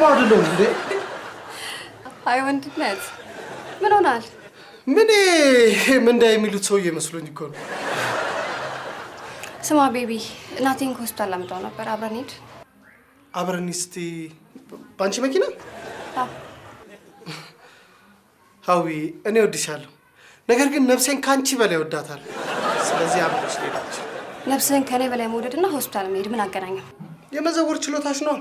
አይደለም እንዴ? አይ ወንድነት ምን ሆናል? ምን እንዳይሚሉት ሰውዬ መስሎኝ እኮ ነው። ስማ ቤቢ እናቴን ሆስፒታል ላምጣው ነበር። አብረን ሂድ። አብረን እስቲ ባንቺ መኪና? አዎ ሀዊ እኔ ወድሻለሁ፣ ነገር ግን ነፍሴን ካንቺ በላይ ወዳታለሁ። ስለዚህ አብረሽ ሄዳች። ነፍስህን ከኔ በላይ መውደድና ሆስፒታል መሄድ ምን አገናኘው? የመዘወር ችሎታሽ ነው።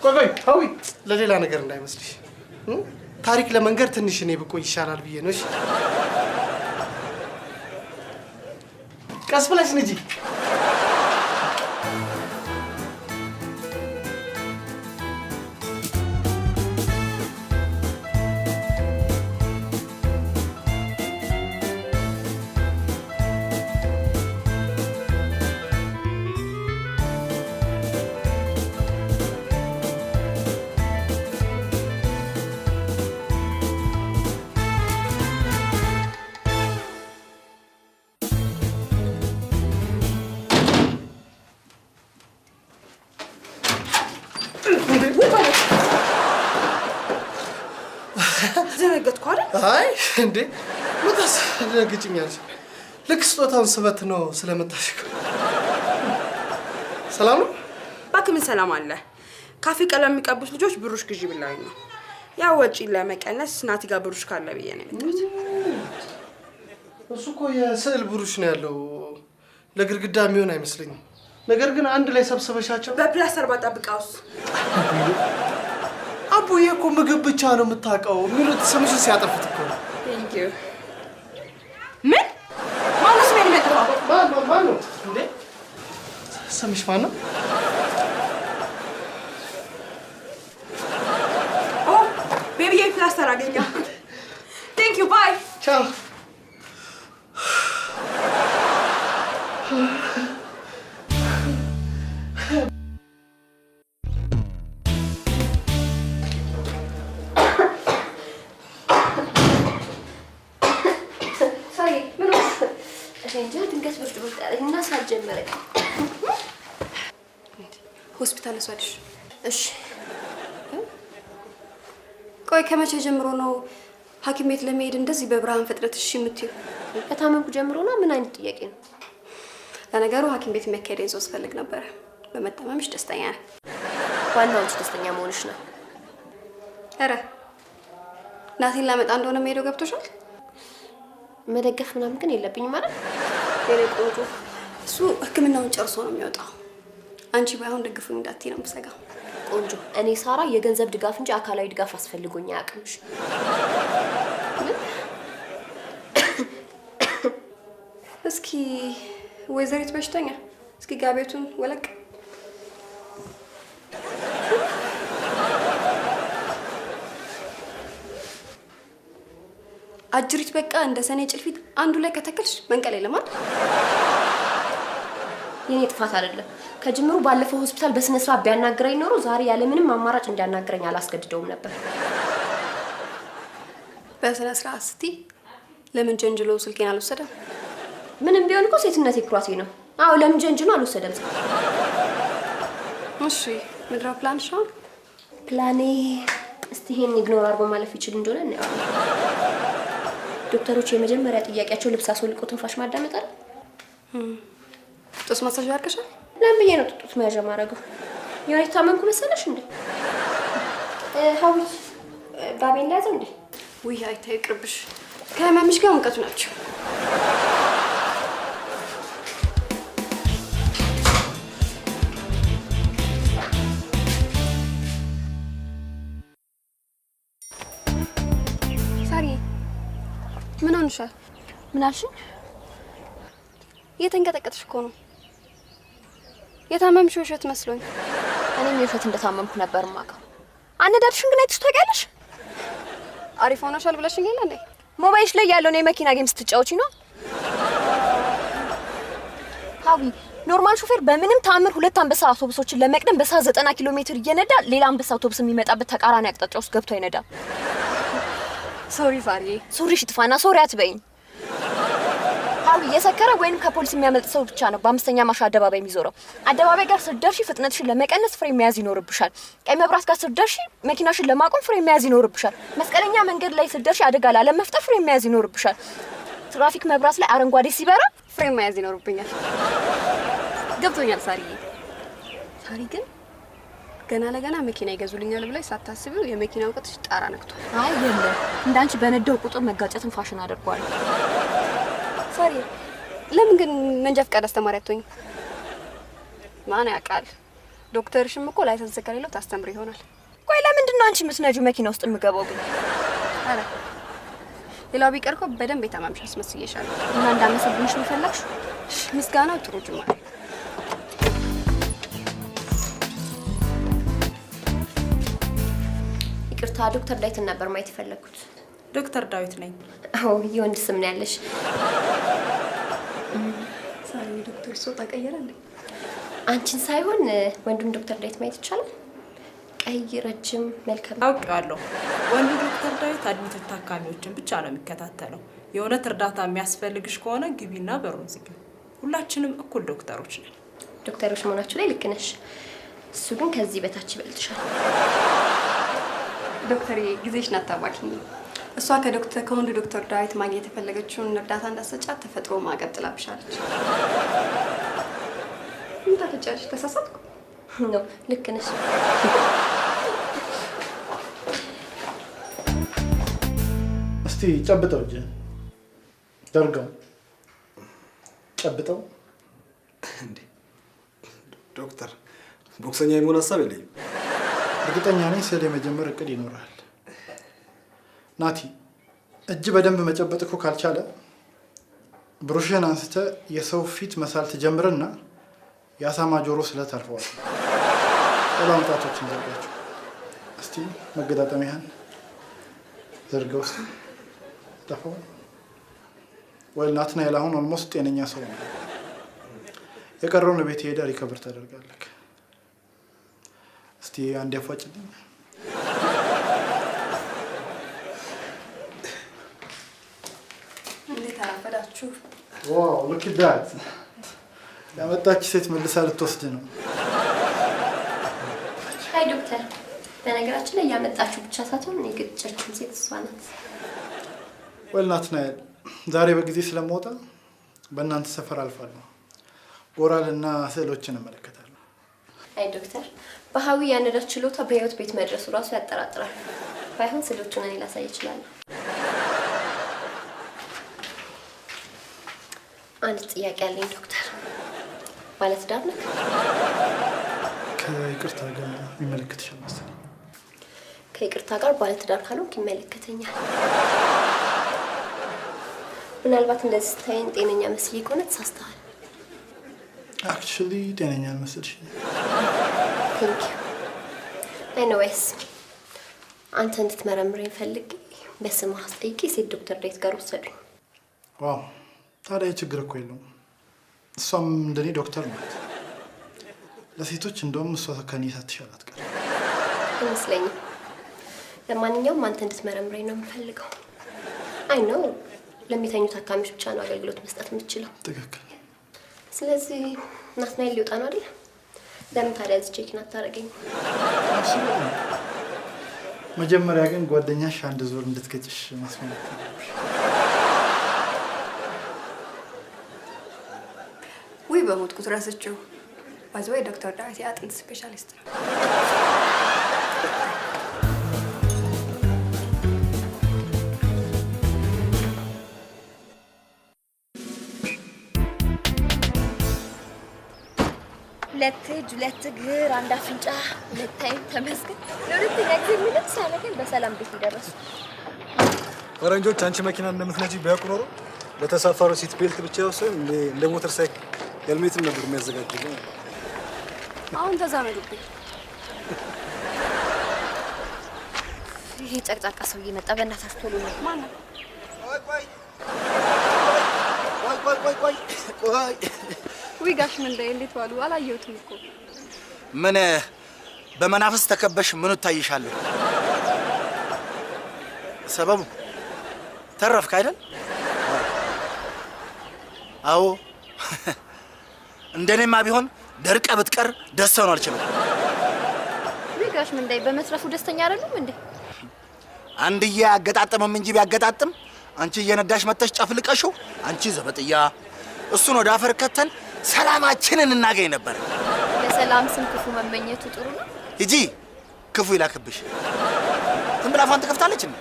ቆይ ሀዊ ለሌላ ነገር እንዳይመስልሽ፣ ታሪክ ለመንገር ትንሽ እኔ ብቆይ ይሻላል ብዬ ነው። እሺ ቀስ ብለሽ ንጂ። ዘነገጥኩ አይደል? አይ እንዴ መጣስ ደግጭኛለሽ። ልክ ስጦታውን ስበት ነው ስለመጣሽ። ሰላም ነው? እባክህ ምን ሰላም አለ? ካፌ ቀለም የሚቀቡት ልጆች ብሩሽ ግዢ ብላኝ ነው። ያው ወጪ ለመቀነስ ናቲ ጋር ብሩሽ ካለ ብዬ ነው የመጣሁት። እሱ እኮ የስዕል ብሩሽ ነው ያለው፣ ለግድግዳ የሚሆን አይመስለኝም። ነገር ግን አንድ ላይ ሰብስበሻቸው በፕላስተር ባጣብቃውስ? አቡዬ እኮ ምግብ ብቻ ነው የምታውቀው የሚሉት ስምሽን ሲያጠፉት እኮ ነው። ቴንክ ዩ። ምን ማነው ስሜን የሚያጠፋው? ማን ነው እንዴ? ስምሽ ማን ነው? ኦ ቤቢዬ ፕላስተር አገኘ። ቴንክ ዩ ባይ። ቻው። ሆስፒታል አስዋድሽ። እሺ ቆይ ከመቼ ጀምሮ ነው ሐኪም ቤት ለመሄድ እንደዚህ በብርሃን ፍጥረት እሺ የምትይው? ከታመምኩ ጀምሮ ነው። ምን አይነት ጥያቄ ነው? ለነገሩ ሐኪም ቤት መካሄድ ይዞ ስፈልግ ነበር። በመታመምሽ ደስተኛ ነኝ። ዋናው አንቺ ደስተኛ መሆንሽ ነው። ኧረ ናቲን ላመጣ እንደሆነ መሄደው ገብቶሻል? መደገፍ ምናምን ግን የለብኝም ማለት የኔ ቆንጆ። እሱ ሕክምናውን ጨርሶ ነው የሚወጣው። አንቺ ባይሆን ደግፉኝ እንዳትዪ ነው የምሰጋው። ቆንጆ፣ እኔ ሳራ የገንዘብ ድጋፍ እንጂ አካላዊ ድጋፍ አስፈልጎኝ አያውቅምሽ። እስኪ ወይዘሪት በሽተኛ እስኪ ጋቤቱን ወለቅ። አጅሪት በቃ እንደ ሰኔ ጭልፊት አንዱ ላይ ከተከልሽ መንቀል የለም አይደል? የኔ ጥፋት አይደለም። ከጅምሩ ባለፈው ሆስፒታል በስነ ስርዓት ቢያናግረኝ ኖሮ ዛሬ ያለ ምንም አማራጭ እንዲያናግረኝ አላስገድደውም ነበር። በስነ ስርዓት ስትይ ለምን ጀንጅሎ ስልኬን አልወሰደም? ምንም ቢሆን እኮ ሴትነቴ ኩራቴ ነው። አዎ ለምን ጀንጅሎ አልወሰደም? እሺ ምድራው ፕላንሽ ነው? ፕላኔ እስቲ ይሄን ኢግኖር አድርጎ ማለፍ ይችል እንደሆነ ነው። ዶክተሮች የመጀመሪያ ጥያቄያቸው ልብስ አስወልቆ ትንፋሽ ማዳመጥ አይደል? ጡት ማሳጅ አድርገሻል? ለምን ብዬ ነው ጡት መያዣ ማድረገው? የሆነ ታመምኩ መሰለሽ እንዴ? ሀዊ ባቤን ላያዘው እንዴ? ውይ አይታይ ይቅርብሽ። ከህመምሽ ጋር ሙቀቱ ናቸው። ሳሪ ምን ሆነሻል? ምን አልሽኝ? እየተንቀጠቀጥሽ እኮ ነው። የታመምሽ ውሸት መስሎኝ። እኔም የውሸት እንደታመምኩ ነበር የማውቀው። አነዳድሽን ግን አይተሽ ታውቂያለሽ? አሪፍ ሆነሻል ብለሽኝ የለ እንዴ? ሞባይልሽ ላይ ያለው ነው የመኪና ጌም ስትጫወቺ ነው። ሀዊ ኖርማል ሹፌር በምንም ታምር ሁለት አንበሳ አውቶቡሶችን ለመቅደም በሰዓት 90 ኪሎ ሜትር እየነዳ ሌላ አንበሳ አውቶቡስ የሚመጣበት ተቃራኒ አቅጣጫ ውስጥ ገብቶ አይነዳም። ሶሪ ሳሪ። ሶሪሽ ጥፋና ሶሪ አትበይኝ። ሀዊ እየሰከረ ወይንም ከፖሊስ የሚያመልጥ ሰው ብቻ ነው በአምስተኛ ማሻ አደባባይ የሚዞረው። አደባባይ ጋር ስትደርሺ ፍጥነትሽን ለመቀነስ ፍሬን መያዝ ይኖርብሻል። ቀይ መብራት ጋር ስትደርሺ መኪናሽን ለማቆም ፍሬን መያዝ ይኖርብሻል። መስቀለኛ መንገድ ላይ ስትደርሺ አደጋ ላለመፍጠር ፍሬን መያዝ ይኖርብሻል። ትራፊክ መብራት ላይ አረንጓዴ ሲበራ ፍሬን መያዝ ይኖርብኛል። ገብቶኛል ሳሪዬ። ሳሪ ግን ገና ለገና መኪና ይገዙልኛል ብለሽ ሳታስቢው የመኪና እውቀትሽ ጣራ ነክቷል። አይ የለም እንዳንቺ በነደው ቁጥር መጋጨትን ፋሽን አድርጓል። ሳሪ ለምን ግን መንጃ ፈቃድ አስተማሪ አትሆኝም? ማን ያውቃል? ዶክተርሽም እኮ ላይሰንስ ከሌለው ታስተምር ይሆናል። ቆይ ለምንድን ነው አንቺ የምትነጂው መኪና ውስጥ የምገባው ግን? አረ ሌላው ቢቀር እኮ በደንብ የታመምሽ አስመስዬሻለሁ። እና እንዳመሰግንሽ ነው የፈለግሽው? ምስጋናው ጥሩ ጅማሬ። ይቅርታ ዶክተር ዳዊትን ነበር ማየት የፈለኩት። ዶክተር ዳዊት ነኝ። አዎ የወንድ ስም ነው ያለሽ። ሳሪ ዶክተር ሶ ተቀየራለ። አንቺን ሳይሆን ወንዱን ዶክተር ዳዊት ማየት ይቻላል? ቀይ ረጅም መልካም አውቃለሁ። ወንዱ ዶክተር ዳዊት አድሚት ታካሚዎችን ብቻ ነው የሚከታተለው። የእውነት እርዳታ የሚያስፈልግሽ ከሆነ ግቢና በሩን ዝጊ። ሁላችንም እኩል ዶክተሮች ነን። ዶክተሮች መሆናችሁ ላይ ልክ ነሽ። እሱ ግን ከዚህ በታች ይበልጥሻል። ዶክተር ጊዜሽን አታባክኝ። እሷ ከወንዱ ዶክተር ዳዊት ማግኘት የፈለገችውን እርዳታ እንዳሰጫት ተፈጥሮ ማዕቀብ ጥላብሻለች። ምን ታፈጫለሽ? ተሳሳትኩ ነው? ልክ ነሽ። እስቲ ጨብጠው እጅ ደርገው ጨብጠው። እንዴ ዶክተር ቦክሰኛ የመሆን ሀሳብ የለኝም። እርግጠኛ ነኝ ስለ መጀመር እቅድ ይኖራል። ናቲ እጅ በደንብ መጨበጥ እኮ ካልቻለ ብሩሽን አንስተ የሰው ፊት መሳል ትጀምርና የአሳማ ጆሮ ስለተርፈዋል። ሰላም ጣቶችን ዘርጋቸው። እስቲ መገጣጠሚያን ዘርጋው። እስቲ ተፈው ወይ ናትናኤል አሁን ኦልሞስት ጤነኛ ሰው ነው። የቀረውን ቤት ሄደ ሪከቨር ታደርጋለህ። እስቲ አንድ ያፋጭልኝ። እንዴት አረፈዳችሁ? ዋው ሉክ አት ዳት። ያመጣች ሴት መልሳ ልትወስድ ነው። አይ ዶክተር፣ በነገራችን ላይ ያመጣችሁ ብቻ ሳትሆን የግጭችም ሴት እሷ ናት። ወይ ናትናኤል፣ ዛሬ በጊዜ ስለምወጣ በእናንተ ሰፈር አልፋለሁ። ጎራልና ስዕሎችን እመለከታለሁ። አይ ዶክተር፣ በሀዊ ያነዳች ችሎታ በህይወት ቤት መድረሱ ራሱ ያጠራጥራል። ባይሆን ስዕሎቹን እኔ ላሳይ እችላለሁ። አንድ ጥያቄ አለኝ ዶክተር። ባለትዳር ነህ? ከይቅርታ ጋር የሚመለከትሻል መሰለኝ። ከይቅርታ ጋር ባለትዳር ካልሆንክ ይመለከተኛል። ምናልባት እንደዚህ ስታይን ጤነኛ መስዬ ከሆነ ተሳስተሃል። አክቹሊ ጤነኛ አልመሰልሽኝ። ቴንክ ዩ። ኤኒዌይስ አንተ እንድትመረምረኝ ፈልጌ በስምህ አስጠይቄ ሴት ዶክተር ዳዊት ጋር ወሰዱኝ። ዋው ታዲያ ችግር እኮ የለውም። እሷም እንደኔ ዶክተር ናት። ለሴቶች እንደውም እሷ ከኔ ሳትሻል አትቀርም አይመስለኝም። ለማንኛውም አንተ እንድትመረምረኝ ነው የምፈልገው። አይ ነው ለሚተኙ ታካሚዎች ብቻ ነው አገልግሎት መስጠት የምትችለው። ትክክል። ስለዚህ ናትናኤል ሊወጣ ነው አይደል? ለምን ታዲያ እዚህ ቼክ አታደርገኝ? መጀመሪያ ግን ጓደኛሽ አንድ ዙር እንድትገጭሽ ማስመለክ ነው። ውይ በሞትኩት ረስቼው። ባይዘዌ ዶክተር ዳዊት የአጥንት ስፔሻሊስት ነው። ሁለት እጅ ሁለት እግር አንድ አፍንጫ ሁለት አይን ተመስገን። ለሁለተኛ ጊዜ ምንም ሳይነገር በሰላም ቤት ይደረሱ። ፈረንጆች አንቺ መኪና እንደምትነጂ ቢያውቁ ኖሮ ለተሳፋሩ ሲት ቤልት ብቻ ወሰን እንደ ሞተር ሳይክል ሄልሜትም ነበር የሚያዘጋጅልኝ። አሁን ተዛመዱብኝ። ይሄ ጨቅጫቃ ሰውዬ መጣ። በእናትህ ቶሎ ነው። ማን ነው? ቆይ ውይ ጋሽ ምንድነው? እንዴት ዋሉ? አላየሁትም እኮ። ምን በመናፍስ ተከበሽ ምን ታይሻለሁ? ሰበቡ ተረፍክ አይደል? አዎ እንደኔማ ቢሆን ደርቀ ብትቀር ደስ ነው አልችልም። ጋሽ ምንዳይ በመስረፉ ደስተኛ አይደሉም እንዴ? አንድዬ አገጣጠመም እንጂ ቢያገጣጥም አንቺ እየነዳሽ መተሽ ጨፍልቀሽው አንቺ ዘበጥያ እሱን ወደ አፈር ከተን ሰላማችንን እናገኝ ነበር። ለሰላም ስም ክፉ መመኘቱ ጥሩ ነው። ሂጂ ክፉ ይላክብሽ። ዝም ብላ አፏን ትከፍታለች እንዴ?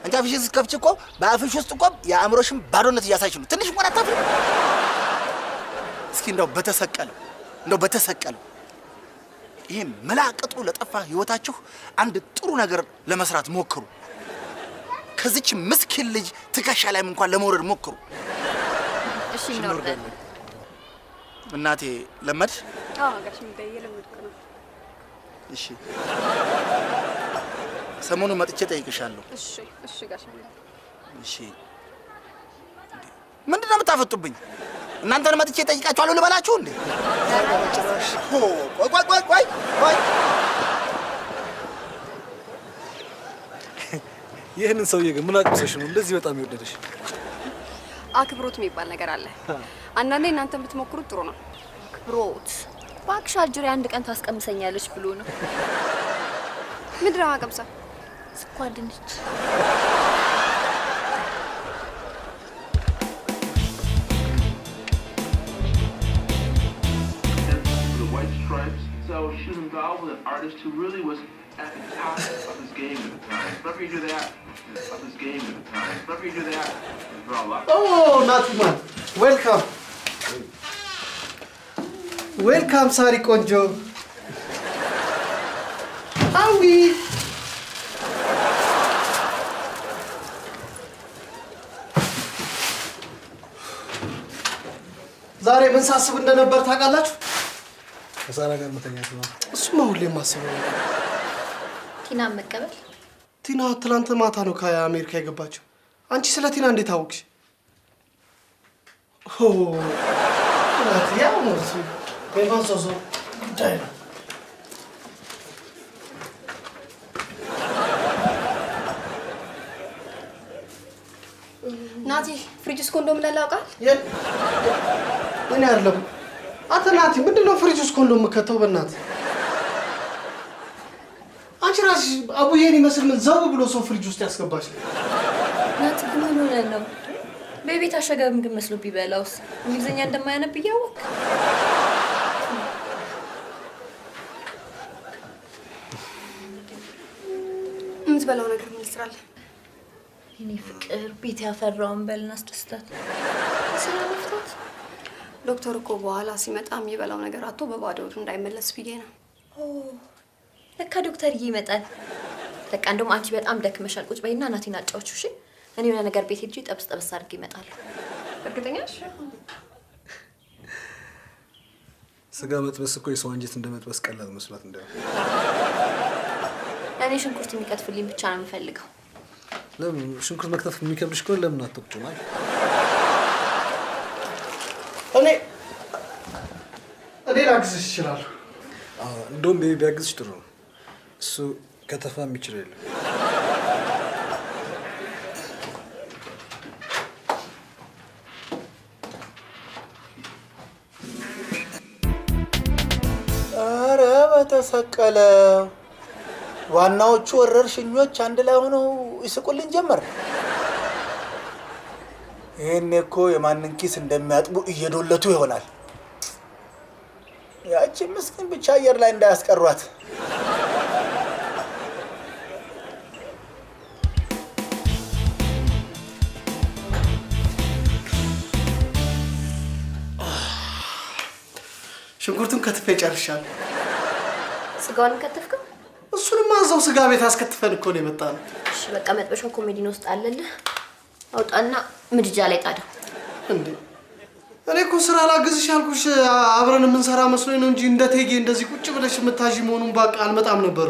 አንቺ አፍሽን ስትከፍቺ እኮ በአፍሽ ውስጥ እኮ የአእምሮሽን ባዶነት እያሳይሽ ነው። ትንሽ እንኳን አታፍሪ? እስኪ እንደው በተሰቀለው ይሄ መላቅጡ ለጠፋ ህይወታችሁ አንድ ጥሩ ነገር ለመስራት ሞክሩ። ከዚች ምስኪን ልጅ ትከሻ ላይም እንኳን ለመውረድ ሞክሩ። እሺ እንወርዳለን። እናቴ ለመድሽ? አዎ ጋሽ ምንዳይ የለመድኩ ነው። እሺ ሰሞኑን መጥቼ ጠይቅሻለሁ። እሺ ጋሽ ምንዳይ። እሺ ምንድነው የምታፈጡብኝ? እናንተን መጥቼ ጠይቃችኋለሁ ልበላችሁ እንዴ? ቆይ ይህንን ሰውዬ ግን ምን አቅምሰሽ ነው እንደዚህ በጣም ይወደደሽ? አክብሮት የሚባል ነገር አለ። አንዳንዴ እናንተን ብትሞክሩት ጥሩ ነው። አክብሮት እባክሽ አልጅሪ አንድ ቀን ታስቀምሰኛለች ብሎ ነው። ምንድነው አቀምሳ? ስኳር ድንች። So she was involved with an artist who really was at the top of his game at the time. Whenever you do that, of his game at the time. Whenever you do that, you draw a lot. Oh, Natman. Welcome. Welcome, Sari Konjo. Howie. ዛሬ ምን ሳስብ እንደነበር ታውቃላችሁ? ከሳራ ጋር መተኛት ነው። እሱማ ሁሌም ማስበው። ቲና መቀበል። ቲና ትላንት ማታ ነው ከአሜሪካ የገባችው። አንቺ ስለ ቲና እንዴት ታወቅሽ? ኦ ያው ነው እሱ በማንሶሶ ጉዳይ ነው። ናቲ ፍሪጅ ውስጥ ኮንዶም እንዳለ ያውቃል? እኔ አይደለም አንተ ናቲ፣ ምንድነው ፍሪጅ ውስጥ ኮንዶም የምከተው? በእናትህ አንቺ ራስሽ አቡዬን ይመስል ምን ዘው ብሎ ሰው ፍሪጅ ውስጥ ያስገባሽ? ናቲ ግን ምን ሆነህ ነው? በቤት አሸጋ ምግብ መስሎ ቢበላውስ? እንግሊዝኛ እንደማያነብ እያወቅ የምትበላው ነገር ምን ይስራል? እኔ ፍቅር ቤት ያፈራውን በልና አስደስታት። ስራ መፍታት ዶክተር እኮ በኋላ ሲመጣ የሚበላው ነገር አጥቶ በባዶ እንዳይመለስ ብዬ ነው። ለካ ዶክተርዬ ይመጣል። በቃ እንደውም አንቺ በጣም ደክመሻል። ቁጭ በይና ናቲን አጫውቺው እሺ? እኔ የሆነ ነገር ቤት ሄጄ ጠብስ ጠብስ አድርጌ እመጣለሁ። እርግጠኛ ነሽ? ስጋ መጥበስ እኮ የሰው አንጀት እንደመጥበስ ቀላል መስሏት እንዳይሆን። እኔ ሽንኩርት የሚከትፍልኝ ብቻ ነው የምፈልገው። ለምን ሽንኩርት መክተፍ የሚከብድሽ ከሆነ ለምን አትወቅጭም? እኔ ላግዝሽ እችላለሁ። እንደውም ቤቢ ቢያግዝሽ ጥሩ ነው። እሱ ከተፋ የሚችል የለም። ኧረ በተሰቀለ ዋናዎቹ ወረርሽኞች አንድ ላይ ሆነው ይስቁልኝ ጀመር። ይሄኔ እኮ የማንን ኪስ እንደሚያጥቡ እየዶለቱ ይሆናል። ያቺ ምስኪን ብቻ አየር ላይ እንዳያስቀሯት። ሽንኩርቱን ከትፌ ጨርሻለሁ። ስጋውን ከተፍከው? እሱንማ እዛው ስጋ ቤት አስከትፈን እኮ ነው የመጣነው። እሺ በቃ መጥበሻው ኮሜዲን ውስጥ አለልህ። አውጣና ምድጃ ላይ ጣደው። እንዴ እኔ እኮ ስራ ላግዝሽ ያልኩሽ አብረን የምንሰራ መስሎኝ ነው እንጂ እንደ ቴጌ እንደዚህ ቁጭ ብለሽ የምታዥ መሆኑን ባቅ አልመጣም ነበር።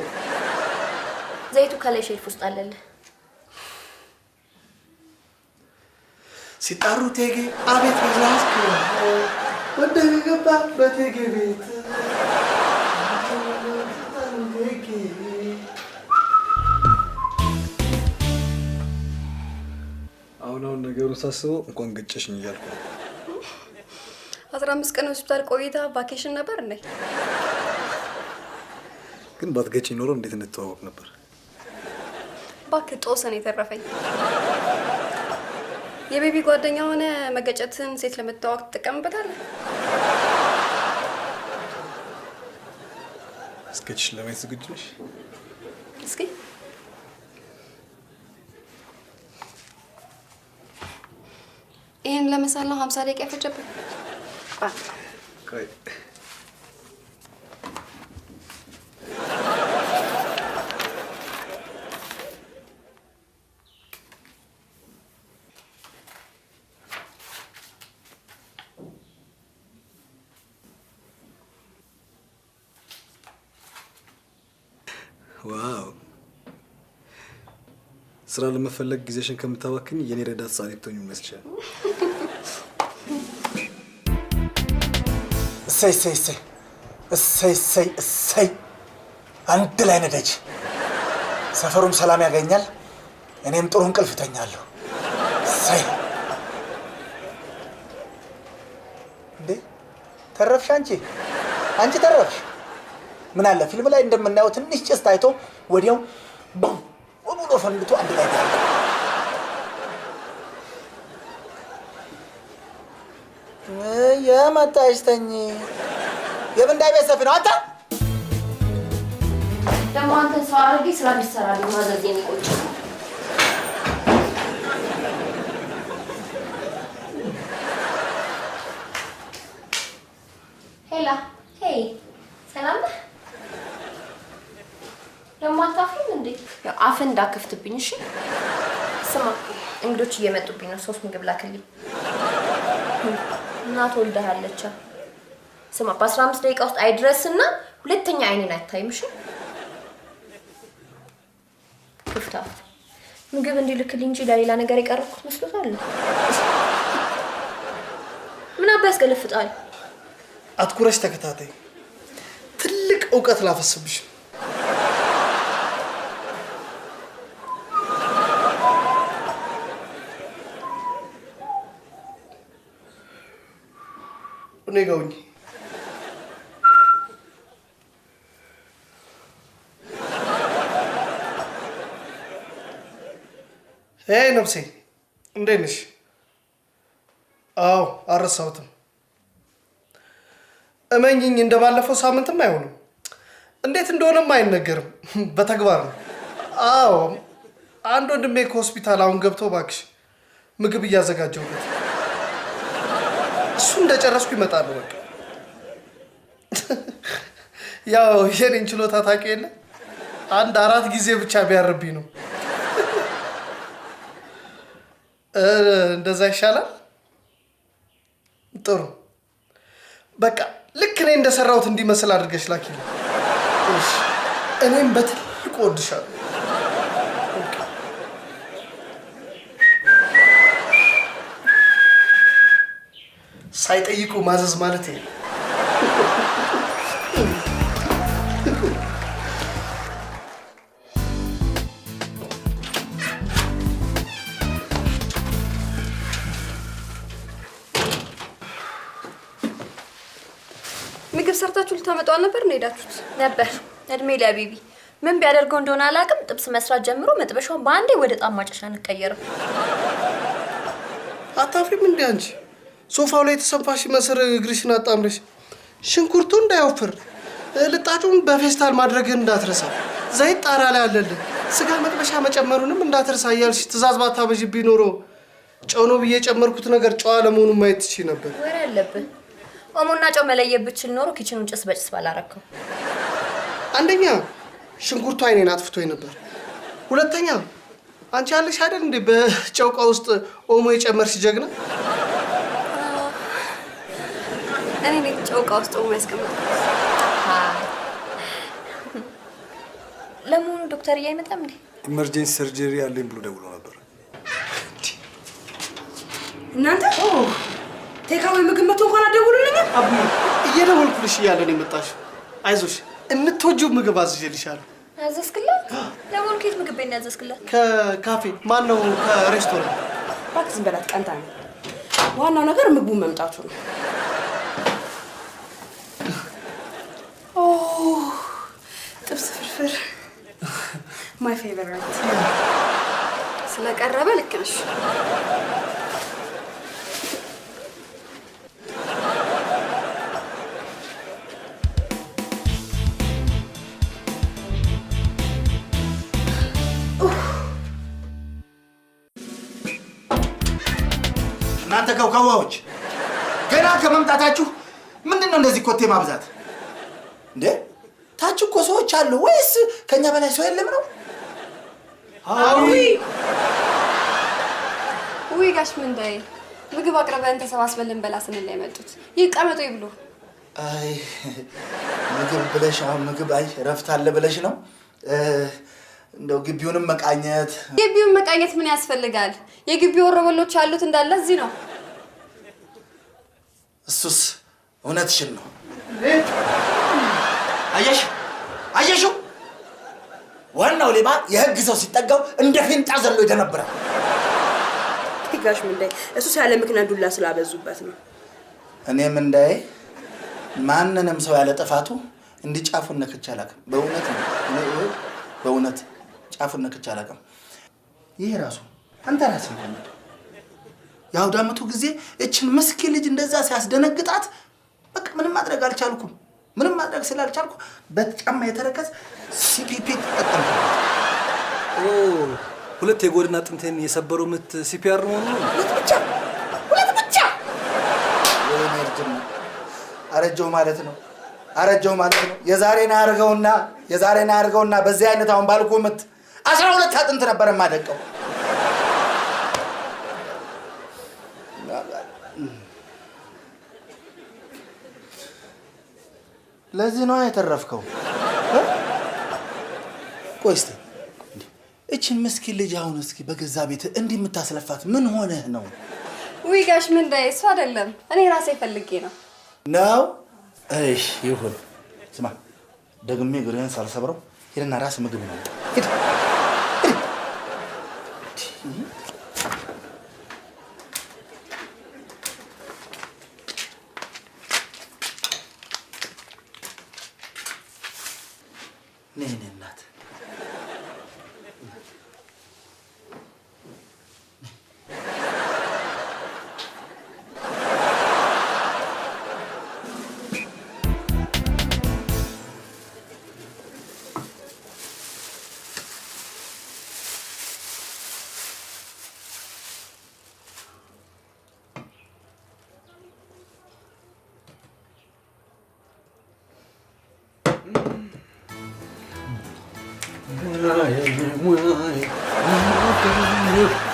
ዘይቱ ከላይ ሼልፍ ውስጥ አለልህ። ሲጣሩ ቴጌ አቤት ብዛት ወደ ገባ በቴጌ ቤት አሁን ነገሩን ሳስበው እንኳን ገጨሽኝ እያልኩ 15 ቀን ሆስፒታል ቆይታ ቫኬሽን ነበር እንዴ? ግን ባትገጪ ኖሮ እንዴት እንተዋወቅ ነበር? እባክህ ጦስን የተረፈኝ የቤቢ ጓደኛ ሆነ መገጨትን ሴት ለመተዋወቅ ትጠቀምበታለህ? እስከች ለማየት ዝግጁ ነሽ? እስኪ ይሄን ለመሳል ነው 50 ደቂቃ ፈጀብህ? ቆይ ዋው ስራ ለመፈለግ ጊዜሽን ከምታባክኝ የኔ ረዳት ሳሊቶኝ መስቻል። እሰይ አንድ ላይ ነደች። ሰፈሩም ሰላም ያገኛል፣ እኔም ጥሩ እንቅልፍ እተኛለሁ። እሰይ እንዴ ተረፍሽ አንቺ ተረፍሽ። ምን አለ ፊልም ላይ እንደምናየው ትንሽ ጭስ ታይቶ ወዲያው ቦም ብሎ ፈንድቶ አንድ ላይ ያለ የመጣሽ ተኝ የብንዳይ ቤት ሰፊ ነው። አንተ ደግሞ አንተ ሰው አድርጌ ስራ እንዲሰራልኝ ማዘዝ የሚቆጭ ሄላ ሄይ ሰላም ነህ? ደግሞ አታፍሪም እንዴ? ያው አፍ እንዳከፍትብኝ እሺ። ስማ እንግዶች እየመጡብኝ ነው። 3 ምግብ ላክልኝ። እናት ወልዳለች። ስማ በ15 ደቂቃ ውስጥ አይድረስና ሁለተኛ አይኔን አታይም እሺ። ክፍታ ምግብ እንዲልክልኝ እንጂ ለሌላ ነገር የቀረብኩት መስሎታል። ምን አባ ያስገለፍጣል? አትኩረሽ ተከታታይ ትልቅ እውቀት ላፈስብሽ። እኔ ጋር ሁኚ። ነፍሴ እንዴት ነሽ? አዎ አልረሳሁትም። እመኝኝ እንደባለፈው ሳምንትም አይሆንም። እንዴት እንደሆነም አይነገርም፣ በተግባር ነው። አዎ አንድ ወንድሜ ከሆስፒታል አሁን ገብቶ እባክሽ ምግብ እያዘጋጀሁበት፣ እሱ እንደጨረስኩ ይመጣሉ። በቃ ያው የኔን ችሎታ ታውቂ የለ አንድ 4 ጊዜ ብቻ ቢያርብኝ ነው። እንደዛ ይሻላል። ጥሩ በቃ ልክ እኔ እንደሰራሁት እንዲመስል አድርገሽ ላኪልኝ። እሺ እኔም በትልቁ እወድሻለሁ። ሳይጠይቁ ማዘዝ ማለት ነው። ምግብ ሰርታችሁ ልታመጣው ነበር ነው ሄዳችሁት? ነበር። እድሜ ለቢቢ ምን ቢያደርገው እንደሆነ አላውቅም። ጥብስ መስራት ጀምሮ መጥበሻውን በአንዴ ወደ ጣም ማጨሻ እንቀየረው። አታፍሪም እንዴ አንቺ? ሶፋው ላይ የተሰንፋሽ መስር እግርሽን አጣምረሽ ሽንኩርቱ እንዳይወፍር ልጣጩን በፌስታል ማድረግን እንዳትረሳ። ዘይት ጣራ ላይ አለልን። ስጋ መጥበሻ መጨመሩንም እንዳትረሳ እያልሽ ትእዛዝ ባታበዥብኝ ኖሮ ጨው ነው ብዬ የጨመርኩት ነገር ጨዋ ለመሆኑን ማየት ትችይ ነበር። ወሬ አለብህ። ኦሞና ጨው መለየት ብችል ኖሮ ኪችኑን ጭስ በጭስ ባላረከው። አንደኛ ሽንኩርቱ አይኔን አጥፍቶኝ ነበር። ሁለተኛ አንቺ ያለሽ አይደል እንዴ በጨው ዕቃ ውስጥ ኦሞ የጨመርሽ ጀግና። እኔ ነኝ ጨው ዕቃ ውስጥ ኦሞ ያስቀምጣል። ለመሆኑ ዶክተር አይመጣም እንዴ? ኢመርጀንሲ ሰርጀሪ አለኝ ብሎ ደውሎ ነበር። እናንተ ቴካዊ ምግብ መቶ እንኳን አደውሉልኝ። አቡዬ እየደወልኩልሽ እያለ ነው የመጣሽው። አይዞሽ የምትወጂው ምግብ አዝዤልሻለሁ። አዘዝክላት? ለመሆኑ ከየት ምግብ ቤት ነው ያዘዝክላት? ከካፌ ማን ነው? ከሬስቶራንት። እባክህ ዝም በላት ቀንታ ነው። ዋናው ነገር ምግቡ መምጣቱ ነው። ኦ ጥብስ ፍርፍር ማይ ፌቨራይት ስለቀረበ ልክ ነሽ። እናንተ ከውካዋዎች ገና ከመምጣታችሁ ምንድነው እንደዚህ ኮቴ ማብዛት እንዴ? ታች እኮ ሰዎች አሉ ወይስ ከኛ በላይ ሰው የለም ነው? አዊ ወይ ጋሽ ምንዳይ ምግብ አቅርበን ተሰባስበን ልንበላ ስንል ላይ መጡት። ይቀመጡ ይብሉ። አይ ምግብ ብለሽ አሁን ምግብ አይ ረፍት አለ ብለሽ ነው? እንደው ግቢውንም መቃኘት ምን ያስፈልጋል? የግቢው ወረበሎች ያሉት እንዳለ እዚህ ነው። እሱስ እውነትሽን ነው። አየሽው? ዋናው ሌባ የህግ ሰው ሲጠጋው እንደ ፊንጣ ዘሎ የተነበረ ጋሽ ምንዳይ እሱስ ያለ ምክንያት ዱላ ስላበዙበት ነው። እኔም እንዳይ ማንንም ሰው ያለ ጥፋቱ እንዲጫፉን ነክቼ አላውቅም። በእውነት ጫፉን ነክቼ አላውቅም። ይሄ ራሱ አንተ ራስህ ነው። የአውደ ዓመቱ ጊዜ እችን ምስኪን ልጅ እንደዛ ሲያስደነግጣት በቃ ምንም ማድረግ አልቻልኩም። ምንም ማድረግ ስላልቻልኩ በጫማ የተረከዝ ሲፒፒ ተጠቀምኩ። ሁለት የጎድና አጥንቴን የሰበረው ምት ሲፒአር ነው። ሁለት ብቻ ወይኔ እርጅና አረጀው ማለት ነው። የዛሬን አያርገውና በዚህ አይነት አሁን ባልኩ ምት 12 አጥንት ነበር የማደቀው። ለዚህ ነው የተረፍከው። ቆይ እስቲ እቺን ምስኪን ልጅ አሁን እስኪ በገዛ ቤት እንዲህ የምታስለፋት ምን ሆነህ ነው? ውይ ጋሽ ምንዳይ እሱ አይደለም እኔ ራሴ ፈልጌ ነው። እሺ ይሁን። ስማ ደግሜ እግርህን ሳልሰብረው ሄድና ራስ ምግብ ነው። ሂድ ነይ እናት Muay, muay, muay, muay.